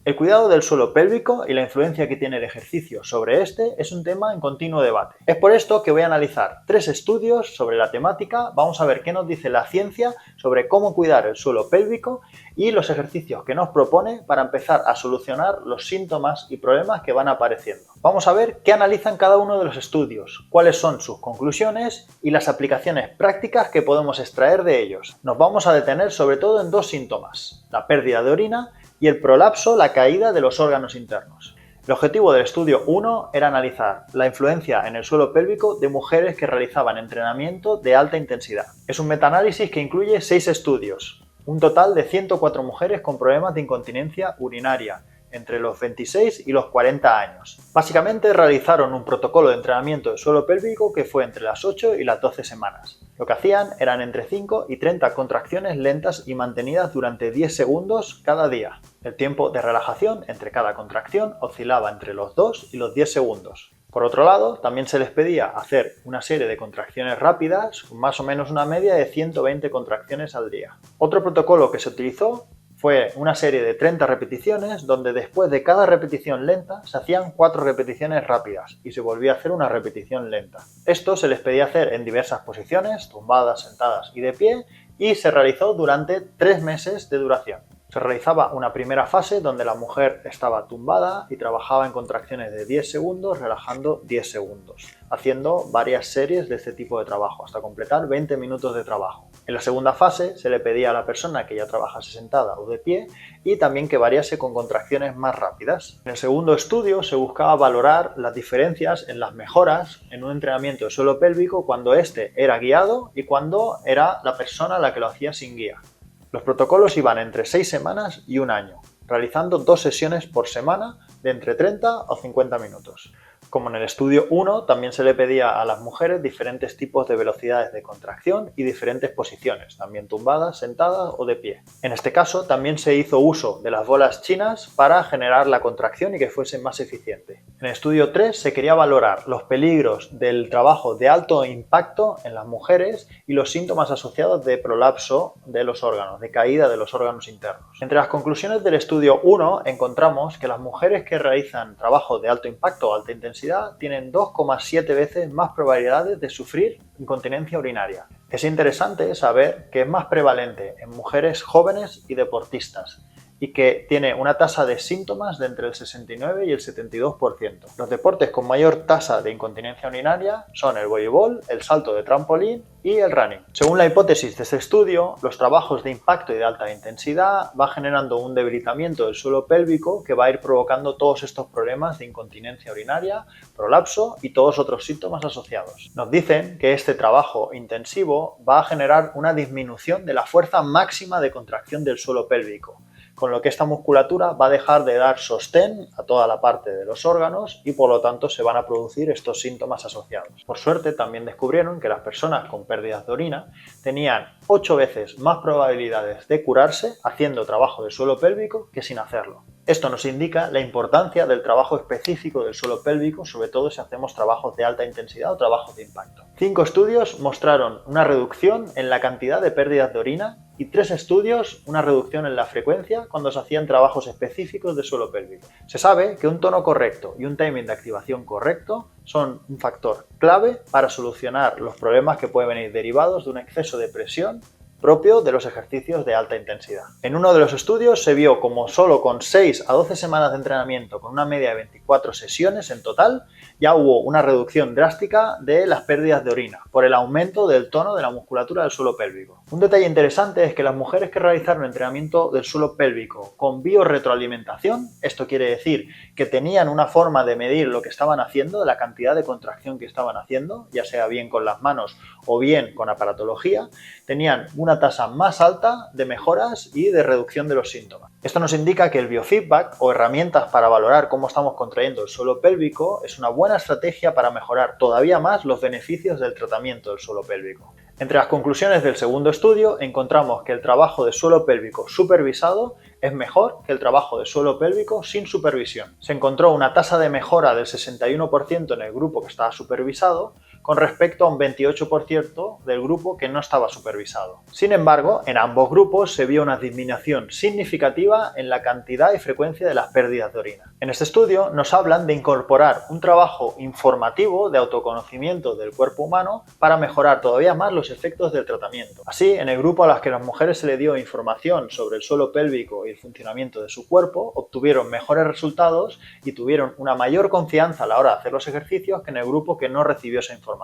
El cuidado del suelo pélvico y la influencia que tiene el ejercicio sobre este es un tema en continuo debate. Es por esto que voy a analizar 3 estudios sobre la temática, vamos a ver qué nos dice la ciencia sobre cómo cuidar el suelo pélvico y los ejercicios que nos propone para empezar a solucionar los síntomas y problemas que van apareciendo. Vamos a ver qué analizan cada uno de los estudios, cuáles son sus conclusiones y las aplicaciones prácticas que podemos extraer de ellos. Nos vamos a detener sobre todo en 2 síntomas, la pérdida de orina y el prolapso, la caída de los órganos internos. El objetivo del estudio 1 era analizar la influencia en el suelo pélvico de mujeres que realizaban entrenamiento de alta intensidad. Es un metaanálisis que incluye 6 estudios, un total de 104 mujeres con problemas de incontinencia urinaria, entre los 26 y los 40 años. Básicamente realizaron un protocolo de entrenamiento de suelo pélvico que fue entre las 8 y las 12 semanas. Lo que hacían eran entre 5 y 30 contracciones lentas y mantenidas durante 10 segundos cada día. El tiempo de relajación entre cada contracción oscilaba entre los 2 y los 10 segundos. Por otro lado, también se les pedía hacer una serie de contracciones rápidas, con más o menos una media de 120 contracciones al día. Otro protocolo que se utilizó fue una serie de 30 repeticiones donde después de cada repetición lenta se hacían 4 repeticiones rápidas y se volvía a hacer una repetición lenta. Esto se les pedía hacer en diversas posiciones, tumbadas, sentadas y de pie, y se realizó durante 3 meses de duración. Se realizaba una primera fase donde la mujer estaba tumbada y trabajaba en contracciones de 10 segundos, relajando 10 segundos, haciendo varias series de este tipo de trabajo hasta completar 20 minutos de trabajo. En la segunda fase se le pedía a la persona que ya trabajase sentada o de pie y también que variase con contracciones más rápidas. En el segundo estudio se buscaba valorar las diferencias en las mejoras en un entrenamiento de suelo pélvico cuando este era guiado y cuando era la persona la que lo hacía sin guía. Los protocolos iban entre 6 semanas y un año, realizando 2 sesiones por semana de entre 30 o 50 minutos. Como en el estudio 1, también se le pedía a las mujeres diferentes tipos de velocidades de contracción y diferentes posiciones, también tumbadas, sentadas o de pie. En este caso, también se hizo uso de las bolas chinas para generar la contracción y que fuese más eficiente. En el estudio 3 se quería valorar los peligros del trabajo de alto impacto en las mujeres y los síntomas asociados de prolapso de los órganos, de caída de los órganos internos. Entre las conclusiones del estudio 1 encontramos que las mujeres que realizan trabajo de alto impacto o alta intensidad tienen 2,7 veces más probabilidades de sufrir incontinencia urinaria. Es interesante saber que es más prevalente en mujeres jóvenes y deportistas y que tiene una tasa de síntomas de entre el 69 y el 72%. Los deportes con mayor tasa de incontinencia urinaria son el voleibol, el salto de trampolín y el running. Según la hipótesis de este estudio, los trabajos de impacto y de alta intensidad va generando un debilitamiento del suelo pélvico que va a ir provocando todos estos problemas de incontinencia urinaria, prolapso y todos otros síntomas asociados. Nos dicen que este trabajo intensivo va a generar una disminución de la fuerza máxima de contracción del suelo pélvico, con lo que esta musculatura va a dejar de dar sostén a toda la parte de los órganos y por lo tanto se van a producir estos síntomas asociados. Por suerte también descubrieron que las personas con pérdidas de orina tenían 8 veces más probabilidades de curarse haciendo trabajo de suelo pélvico que sin hacerlo. Esto nos indica la importancia del trabajo específico del suelo pélvico, sobre todo si hacemos trabajos de alta intensidad o trabajos de impacto. 5 estudios mostraron una reducción en la cantidad de pérdidas de orina y 3 estudios una reducción en la frecuencia cuando se hacían trabajos específicos de suelo pélvico. Se sabe que un tono correcto y un timing de activación correcto son un factor clave para solucionar los problemas que pueden venir derivados de un exceso de presión propio de los ejercicios de alta intensidad. En uno de los estudios se vio como solo con 6 a 12 semanas de entrenamiento con una media de 24 sesiones en total, ya hubo una reducción drástica de las pérdidas de orina por el aumento del tono de la musculatura del suelo pélvico. Un detalle interesante es que las mujeres que realizaron entrenamiento del suelo pélvico con biorretroalimentación, esto quiere decir que tenían una forma de medir lo que estaban haciendo, la cantidad de contracción que estaban haciendo, ya sea bien con las manos o bien con aparatología, tenían una tasa más alta de mejoras y de reducción de los síntomas. Esto nos indica que el biofeedback o herramientas para valorar cómo estamos contrayendo el suelo pélvico es una buena estrategia para mejorar todavía más los beneficios del tratamiento del suelo pélvico. Entre las conclusiones del segundo estudio encontramos que el trabajo de suelo pélvico supervisado es mejor que el trabajo de suelo pélvico sin supervisión. Se encontró una tasa de mejora del 61% en el grupo que estaba supervisado, con respecto a un 28% del grupo que no estaba supervisado. Sin embargo, en ambos grupos se vio una disminución significativa en la cantidad y frecuencia de las pérdidas de orina. En este estudio nos hablan de incorporar un trabajo informativo de autoconocimiento del cuerpo humano para mejorar todavía más los efectos del tratamiento. Así, en el grupo a las que las mujeres se le dio información sobre el suelo pélvico y el funcionamiento de su cuerpo, obtuvieron mejores resultados y tuvieron una mayor confianza a la hora de hacer los ejercicios que en el grupo que no recibió esa información.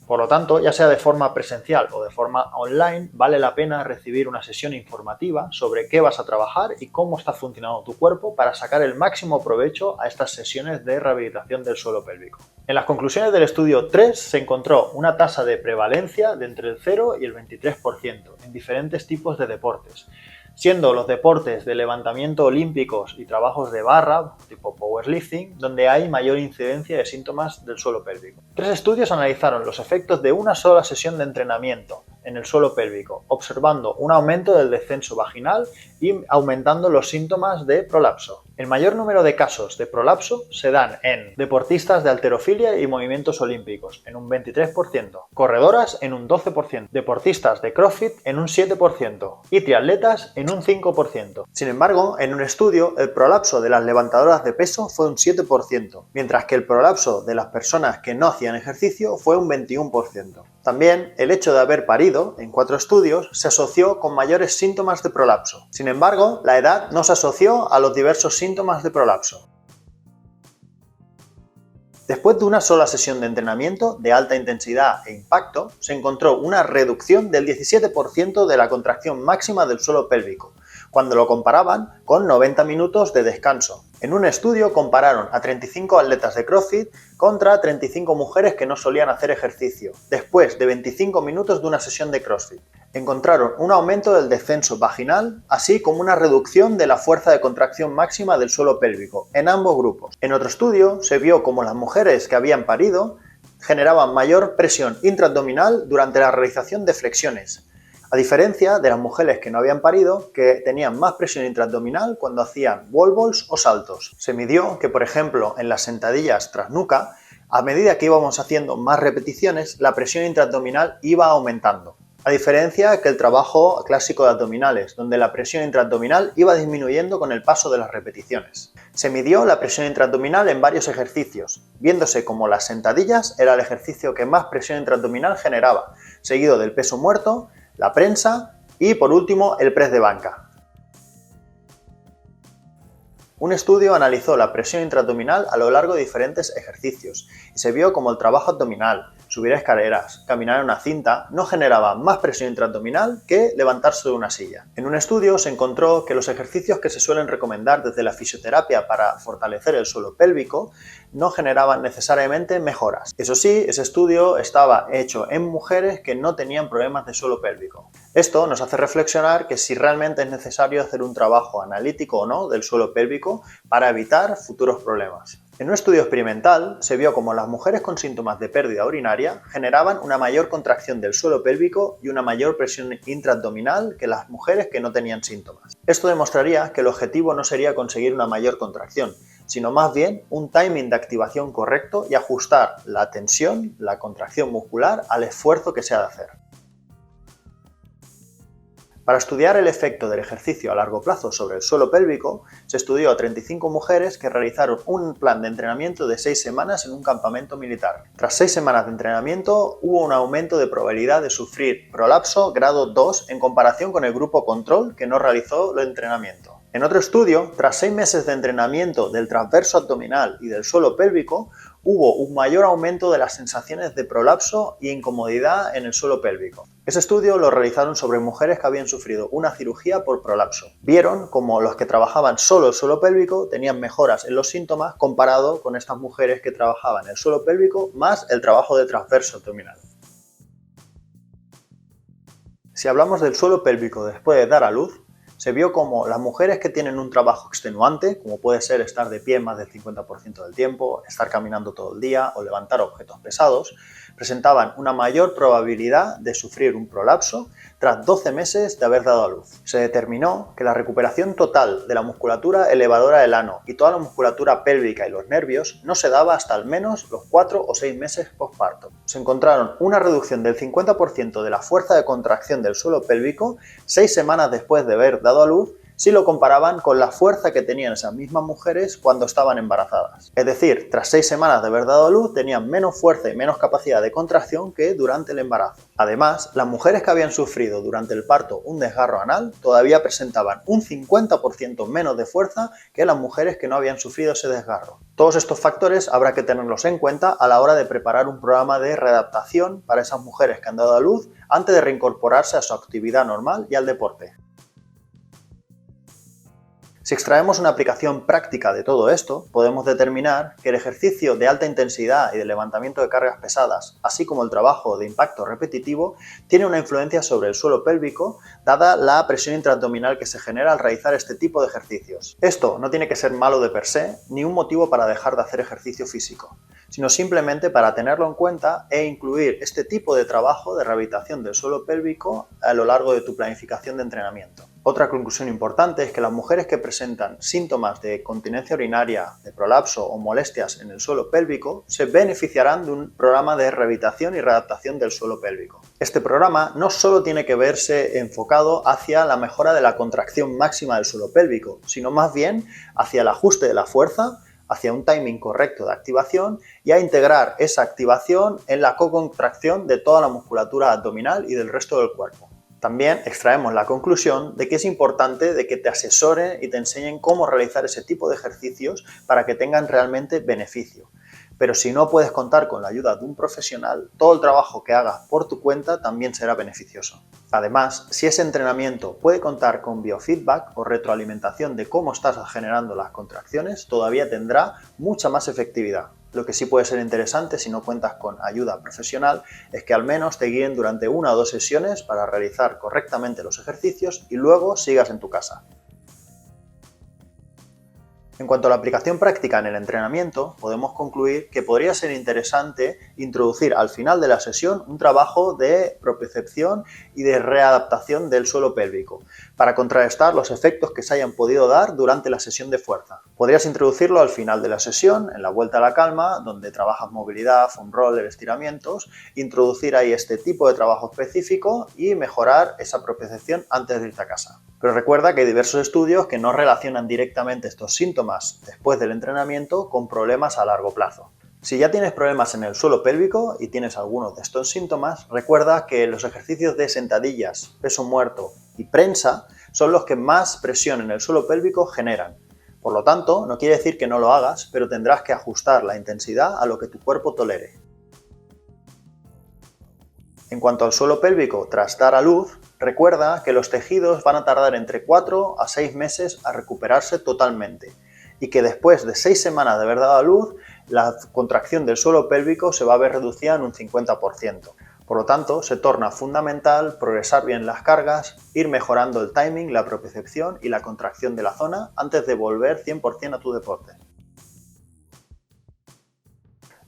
Por lo tanto, ya sea de forma presencial o de forma online, vale la pena recibir una sesión informativa sobre qué vas a trabajar y cómo está funcionando tu cuerpo para sacar el máximo provecho a estas sesiones de rehabilitación del suelo pélvico. En las conclusiones del estudio 3 se encontró una tasa de prevalencia de entre el 0 y el 23% en diferentes tipos de deportes, siendo los deportes de levantamiento olímpicos y trabajos de barra, tipo powerlifting, donde hay mayor incidencia de síntomas del suelo pélvico. 3 estudios analizaron los efectos de una sola sesión de entrenamiento en el suelo pélvico, observando un aumento del descenso vaginal y aumentando los síntomas de prolapso. El mayor número de casos de prolapso se dan en deportistas de halterofilia y movimientos olímpicos, en un 23%, corredoras en un 12%, deportistas de CrossFit en un 7% y triatletas en un 5%. Sin embargo, en un estudio, el prolapso de las levantadoras de peso fue un 7%, mientras que el prolapso de las personas que no hacían ejercicio fue un 21%. También, el hecho de haber parido, en 4 estudios, se asoció con mayores síntomas de prolapso. Sin embargo, la edad no se asoció a los diversos síntomas de prolapso. Después de una sola sesión de entrenamiento de alta intensidad e impacto, se encontró una reducción del 17% de la contracción máxima del suelo pélvico, cuando lo comparaban con 90 minutos de descanso. En un estudio compararon a 35 atletas de CrossFit contra 35 mujeres que no solían hacer ejercicio, después de 25 minutos de una sesión de CrossFit. Encontraron un aumento del descenso vaginal, así como una reducción de la fuerza de contracción máxima del suelo pélvico, en ambos grupos. En otro estudio se vio como las mujeres que habían parido generaban mayor presión intraabdominal durante la realización de flexiones, a diferencia de las mujeres que no habían parido, que tenían más presión intraabdominal cuando hacían wall balls o saltos. Se midió que, por ejemplo, en las sentadillas tras nuca, a medida que íbamos haciendo más repeticiones, la presión intraabdominal iba aumentando, a diferencia que el trabajo clásico de abdominales, donde la presión intraabdominal iba disminuyendo con el paso de las repeticiones. Se midió la presión intraabdominal en varios ejercicios, viéndose como las sentadillas era el ejercicio que más presión intraabdominal generaba, seguido del peso muerto, la prensa y, por último, el press de banca. Un estudio analizó la presión intraabdominal a lo largo de diferentes ejercicios y se vio como el trabajo abdominal, subir escaleras, caminar en una cinta, no generaba más presión intraabdominal que levantarse de una silla. En un estudio se encontró que los ejercicios que se suelen recomendar desde la fisioterapia para fortalecer el suelo pélvico no generaban necesariamente mejoras. Eso sí, ese estudio estaba hecho en mujeres que no tenían problemas de suelo pélvico. Esto nos hace reflexionar que si realmente es necesario hacer un trabajo analítico o no del suelo pélvico para evitar futuros problemas. En un estudio experimental se vio como las mujeres con síntomas de pérdida urinaria generaban una mayor contracción del suelo pélvico y una mayor presión intraabdominal que las mujeres que no tenían síntomas. Esto demostraría que el objetivo no sería conseguir una mayor contracción, sino más bien un timing de activación correcto y ajustar la tensión, la contracción muscular al esfuerzo que se ha de hacer. Para estudiar el efecto del ejercicio a largo plazo sobre el suelo pélvico, se estudió a 35 mujeres que realizaron un plan de entrenamiento de 6 semanas en un campamento militar. Tras 6 semanas de entrenamiento, hubo un aumento de probabilidad de sufrir prolapso grado 2 en comparación con el grupo control que no realizó el entrenamiento. En otro estudio, tras 6 meses de entrenamiento del transverso abdominal y del suelo pélvico, hubo un mayor aumento de las sensaciones de prolapso y incomodidad en el suelo pélvico. Ese estudio lo realizaron sobre mujeres que habían sufrido una cirugía por prolapso. Vieron como los que trabajaban solo el suelo pélvico tenían mejoras en los síntomas comparado con estas mujeres que trabajaban el suelo pélvico más el trabajo de transverso abdominal. Si hablamos del suelo pélvico después de dar a luz, se vio como las mujeres que tienen un trabajo extenuante, como puede ser estar de pie más del 50% del tiempo, estar caminando todo el día o levantar objetos pesados, presentaban una mayor probabilidad de sufrir un prolapso tras 12 meses de haber dado a luz. Se determinó que la recuperación total de la musculatura elevadora del ano y toda la musculatura pélvica y los nervios no se daba hasta al menos los 4 o 6 meses postparto. Se encontraron una reducción del 50% de la fuerza de contracción del suelo pélvico 6 semanas después de haber dado a luz, si lo comparaban con la fuerza que tenían esas mismas mujeres cuando estaban embarazadas. Es decir, tras 6 semanas de haber dado a luz tenían menos fuerza y menos capacidad de contracción que durante el embarazo. Además, las mujeres que habían sufrido durante el parto un desgarro anal todavía presentaban un 50% menos de fuerza que las mujeres que no habían sufrido ese desgarro. Todos estos factores habrá que tenerlos en cuenta a la hora de preparar un programa de readaptación para esas mujeres que han dado a luz antes de reincorporarse a su actividad normal y al deporte. Si extraemos una aplicación práctica de todo esto, podemos determinar que el ejercicio de alta intensidad y de levantamiento de cargas pesadas, así como el trabajo de impacto repetitivo, tiene una influencia sobre el suelo pélvico, dada la presión intraabdominal que se genera al realizar este tipo de ejercicios. Esto no tiene que ser malo de per se, ni un motivo para dejar de hacer ejercicio físico, sino simplemente para tenerlo en cuenta e incluir este tipo de trabajo de rehabilitación del suelo pélvico a lo largo de tu planificación de entrenamiento. Otra conclusión importante es que las mujeres que presentan síntomas de continencia urinaria, de prolapso o molestias en el suelo pélvico se beneficiarán de un programa de rehabilitación y readaptación del suelo pélvico. Este programa no solo tiene que verse enfocado hacia la mejora de la contracción máxima del suelo pélvico, sino más bien hacia el ajuste de la fuerza, hacia un timing correcto de activación y a integrar esa activación en la cocontracción de toda la musculatura abdominal y del resto del cuerpo. También extraemos la conclusión de que es importante de que te asesoren y te enseñen cómo realizar ese tipo de ejercicios para que tengan realmente beneficio. Pero si no puedes contar con la ayuda de un profesional, todo el trabajo que hagas por tu cuenta también será beneficioso. Además, si ese entrenamiento puede contar con biofeedback o retroalimentación de cómo estás generando las contracciones, todavía tendrá mucha más efectividad. Lo que sí puede ser interesante si no cuentas con ayuda profesional es que al menos te guíen durante 1 o 2 sesiones para realizar correctamente los ejercicios y luego sigas en tu casa. En cuanto a la aplicación práctica en el entrenamiento, podemos concluir que podría ser interesante introducir al final de la sesión un trabajo de propiocepción y de readaptación del suelo pélvico, para contrarrestar los efectos que se hayan podido dar durante la sesión de fuerza. Podrías introducirlo al final de la sesión, en la vuelta a la calma, donde trabajas movilidad, foam roller, estiramientos, introducir ahí este tipo de trabajo específico y mejorar esa propiocepción antes de irte a casa. Pero recuerda que hay diversos estudios que no relacionan directamente estos síntomas después del entrenamiento con problemas a largo plazo. Si ya tienes problemas en el suelo pélvico y tienes algunos de estos síntomas, recuerda que los ejercicios de sentadillas, peso muerto y prensa son los que más presión en el suelo pélvico generan. Por lo tanto, no quiere decir que no lo hagas, pero tendrás que ajustar la intensidad a lo que tu cuerpo tolere. En cuanto al suelo pélvico tras dar a luz, recuerda que los tejidos van a tardar entre 4 a 6 meses a recuperarse totalmente y que después de 6 semanas de haber dado a luz, la contracción del suelo pélvico se va a ver reducida en un 50%. Por lo tanto, se torna fundamental progresar bien las cargas, ir mejorando el timing, la propiocepción y la contracción de la zona antes de volver 100% a tu deporte.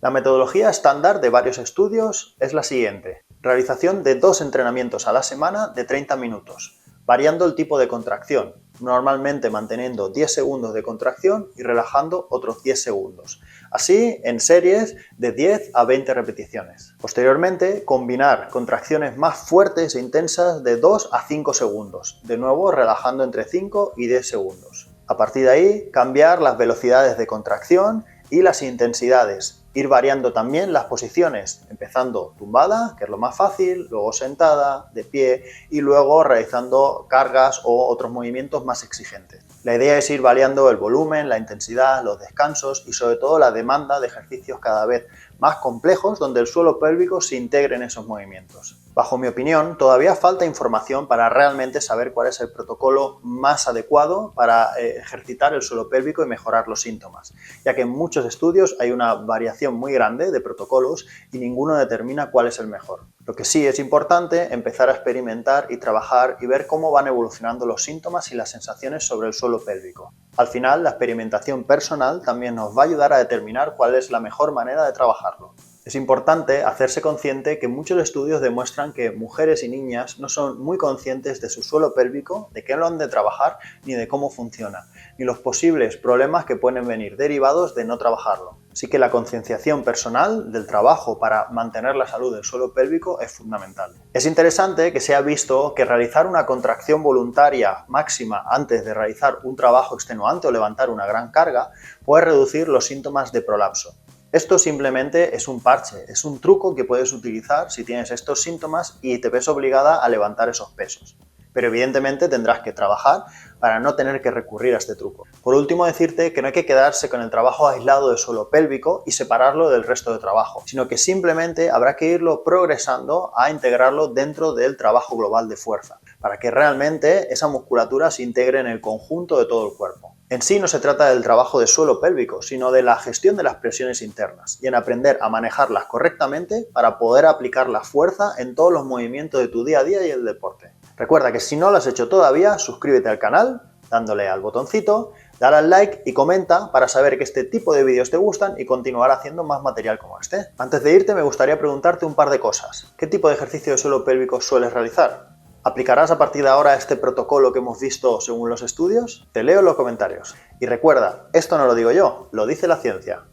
La metodología estándar de varios estudios es la siguiente. Realización de 2 entrenamientos a la semana de 30 minutos, variando el tipo de contracción, normalmente manteniendo 10 segundos de contracción y relajando otros 10 segundos. Así en series de 10 a 20 repeticiones. Posteriormente, combinar contracciones más fuertes e intensas de 2 a 5 segundos, de nuevo relajando entre 5 y 10 segundos. A partir de ahí, cambiar las velocidades de contracción y las intensidades. Ir variando también las posiciones, empezando tumbada, que es lo más fácil, luego sentada, de pie y luego realizando cargas o otros movimientos más exigentes. La idea es ir variando el volumen, la intensidad, los descansos y sobre todo la demanda de ejercicios cada vez más complejos donde el suelo pélvico se integre en esos movimientos. Bajo mi opinión, todavía falta información para realmente saber cuál es el protocolo más adecuado para ejercitar el suelo pélvico y mejorar los síntomas, ya que en muchos estudios hay una variación muy grande de protocolos y ninguno determina cuál es el mejor. Lo que sí es importante empezar a experimentar y trabajar y ver cómo van evolucionando los síntomas y las sensaciones sobre el suelo pélvico. Al final, la experimentación personal también nos va a ayudar a determinar cuál es la mejor manera de trabajarlo. Es importante hacerse consciente que muchos estudios demuestran que mujeres y niñas no son muy conscientes de su suelo pélvico, de qué lo han de trabajar, ni de cómo funciona, ni los posibles problemas que pueden venir derivados de no trabajarlo. Así que la concienciación personal del trabajo para mantener la salud del suelo pélvico es fundamental. Es interesante que se ha visto que realizar una contracción voluntaria máxima antes de realizar un trabajo extenuante o levantar una gran carga puede reducir los síntomas de prolapso. Esto simplemente es un parche, es un truco que puedes utilizar si tienes estos síntomas y te ves obligada a levantar esos pesos. Pero evidentemente tendrás que trabajar para no tener que recurrir a este truco. Por último, decirte que no hay que quedarse con el trabajo aislado del suelo pélvico y separarlo del resto de trabajo, sino que simplemente habrá que irlo progresando a integrarlo dentro del trabajo global de fuerza, para que realmente esa musculatura se integre en el conjunto de todo el cuerpo. En sí no se trata del trabajo de suelo pélvico, sino de la gestión de las presiones internas y en aprender a manejarlas correctamente para poder aplicar la fuerza en todos los movimientos de tu día a día y el deporte. Recuerda que si no lo has hecho todavía, suscríbete al canal dándole al botoncito, dale al like y comenta para saber que este tipo de vídeos te gustan y continuar haciendo más material como este. Antes de irte me gustaría preguntarte un par de cosas. ¿Qué tipo de ejercicio de suelo pélvico sueles realizar? ¿Aplicarás a partir de ahora este protocolo que hemos visto según los estudios? Te leo en los comentarios. Y recuerda, esto no lo digo yo, lo dice la ciencia.